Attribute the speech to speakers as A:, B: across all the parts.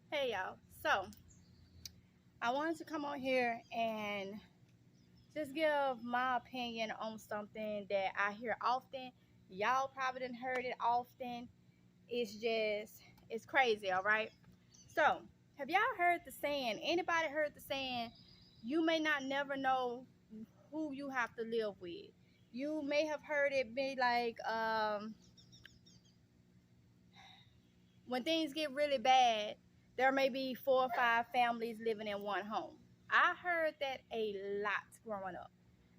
A: Hey y'all. So I wanted to come on here and just give my opinion on something that I hear often. Y'all probably didn't heard it often. It's crazy, all right? So have y'all heard the saying? Anybody heard the saying, you may not never know who you have to live with? You may have heard it be like, when things get really bad, there may be 4 or 5 families living in one home. I heard that a lot growing up.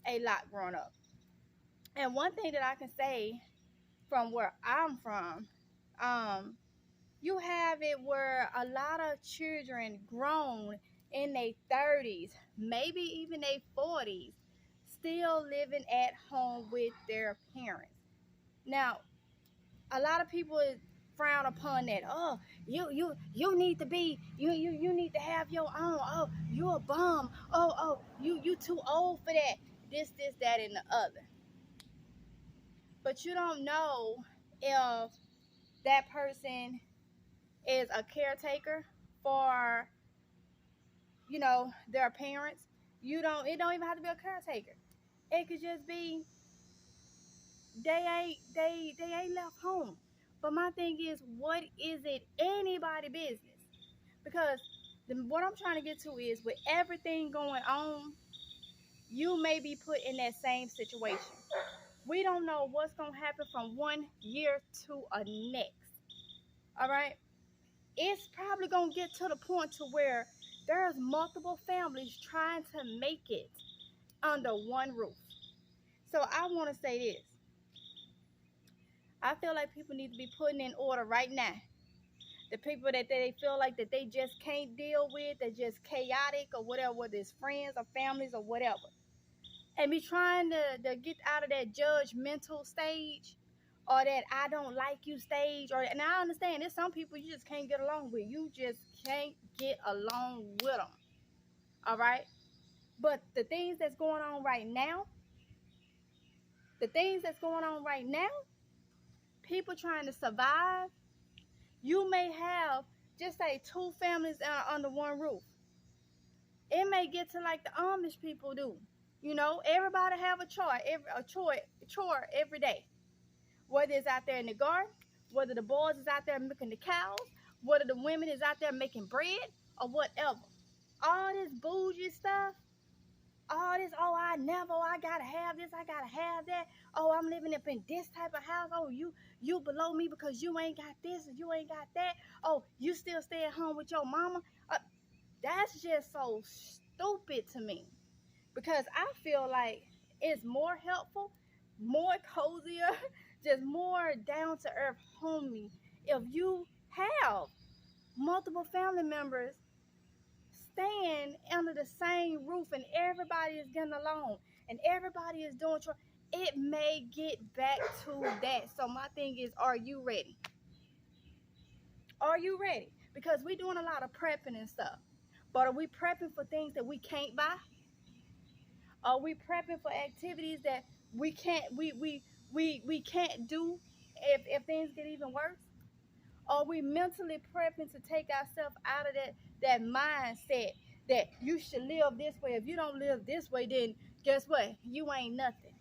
A: A lot growing up. And one thing that I can say from where I'm from, um, you have it where a lot of children grown in their 30s, maybe even their 40s, still living at home with their parents. Now, a lot of people frown upon that. Oh, you need to be you need to have your own. Oh, you a bum. You too old for that. This, that, and the other. But you don't know if that person is a caretaker for their parents. You don't. It don't even have to be a caretaker. It could just be they ain't left home. But my thing is, what is it anybody business? Because what I'm trying to get to is, with everything going on, you may be put in that same situation. We don't know what's going to happen from one year to a next. All right? It's probably going to get to the point to where there's multiple families trying to make it under one roof. So I want to say this. I feel like people need to be putting in order right now. The people that they feel like that they just can't deal with, they're just chaotic or whatever, whether it's friends or families or whatever. And be trying to get out of that judgmental stage or that I don't like you stage. And I understand there's some people you just can't get along with. You just can't get along with them. All right? But the things that's going on right now, people trying to survive, you may have just say 2 families under one roof. It may get to like the Amish people do. Everybody have a chore every day. Whether it's out there in the garden, whether the boys is out there milking the cows, whether the women is out there making bread or whatever. All this bougie stuff, all this, oh, I gotta have this, I gotta have that. Oh, I'm living up in this type of house. Oh, you below me because you ain't got this and you ain't got that. Oh, you still stay at home with your mama. That's just so stupid to me, because I feel like it's more helpful, more cozier, just more down to earth, homey, if you have multiple family members staying under the same roof and everybody is getting along and everybody is doing it may get back to that. So my thing is, are you ready? Are you ready? Because we're doing a lot of prepping and stuff. But are we prepping for things that we can't buy? Are we prepping for activities that we can't do if things get even worse? Are we mentally prepping to take ourselves out of that mindset that you should live this way? If you don't live this way, then guess what? You ain't nothing.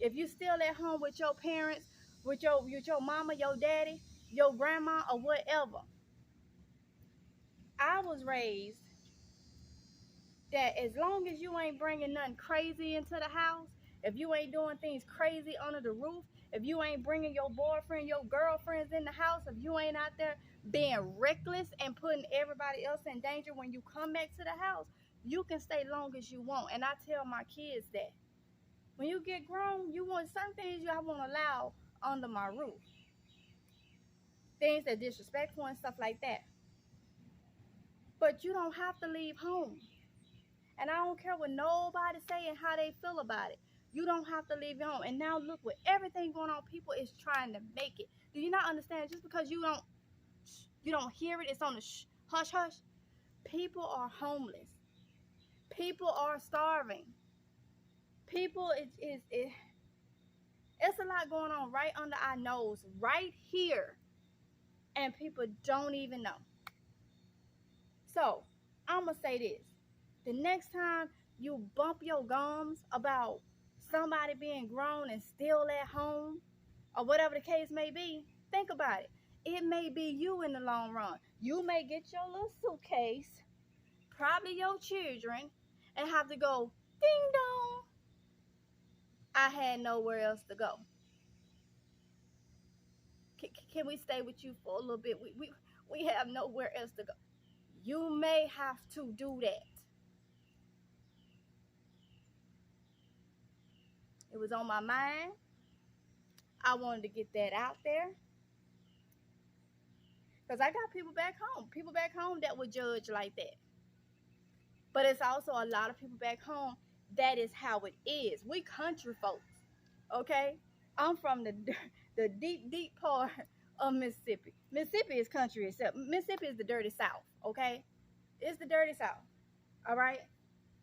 A: If you still at home with your parents, with your mama, your daddy, your grandma, or whatever. I was raised that as long as you ain't bringing nothing crazy into the house, if you ain't doing things crazy under the roof, if you ain't bringing your boyfriend, your girlfriends in the house, if you ain't out there being reckless and putting everybody else in danger when you come back to the house, you can stay long as you want. And I tell my kids that when you get grown, you want some things I won't allow under my roof. Things that disrespectful and stuff like that. But you don't have to leave home. And I don't care what nobody say and how they feel about it. You don't have to leave your home. And now look, with everything going on, people is trying to make it. Do you not understand? Just because you don't hear it, it's on the hush hush. People are homeless. People are starving. People it's a lot going on right under our nose, right here, and people don't even know. So I'm going to say this. The next time you bump your gums about somebody being grown and still at home, or whatever the case may be, think about it. It may be you in the long run. You may get your little suitcase, probably your children, and have to go, ding dong, I had nowhere else to go. Can we stay with you for a little bit? We have nowhere else to go. You may have to do that. It was on my mind. I wanted to get that out there. Because I got people back home that would judge like that. But it's also a lot of people back home that is how it is. We country folks, okay? I'm from the deep, deep part of Mississippi. Mississippi is country itself. Mississippi is the dirty South, okay? It's the dirty South, all right?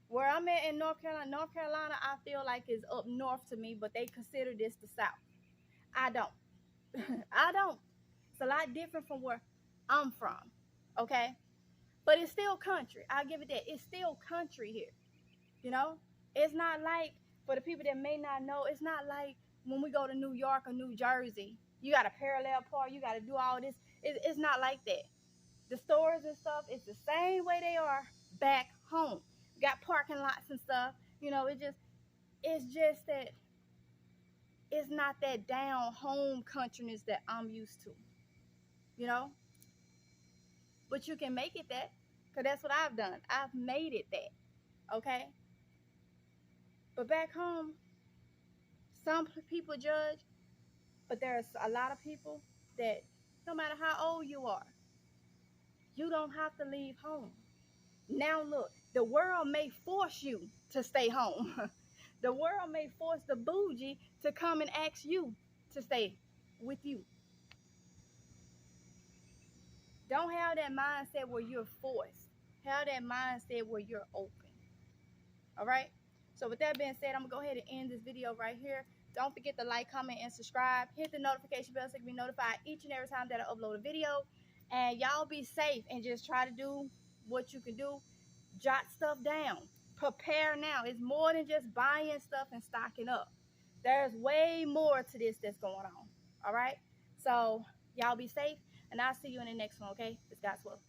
A: Where I'm at in North Carolina, I feel like is up north to me, but they consider this the South. I don't. I don't. It's a lot different from where I'm from, okay? But it's still country. I'll give it that. It's still country here, you know? It's not like, for the people that may not know, it's not like when we go to New York or New Jersey, you got to parallel park, you got to do all this. It's not like that. The stores and stuff, it's the same way they are back home. Got parking lots and stuff. You know, it's just that it's not that down home countryness that I'm used to, you know? But you can make it that, because that's what I've done. I've made it that, okay? But back home, some people judge, but there's a lot of people that no matter how old you are, you don't have to leave home. Now look, the world may force you to stay home. The world may force the bougie to come and ask you to stay with you. Don't have that mindset where you're forced. Have that mindset where you're open. All right? So with that being said, I'm going to go ahead and end this video right here. Don't forget to like, comment, and subscribe. Hit the notification bell so you can be notified each and every time that I upload a video. And y'all be safe and just try to do what you can do. Jot stuff down. Prepare now. It's more than just buying stuff and stocking up. There's way more to this that's going on. All right? So y'all be safe, and I'll see you in the next one, okay? It's God's will.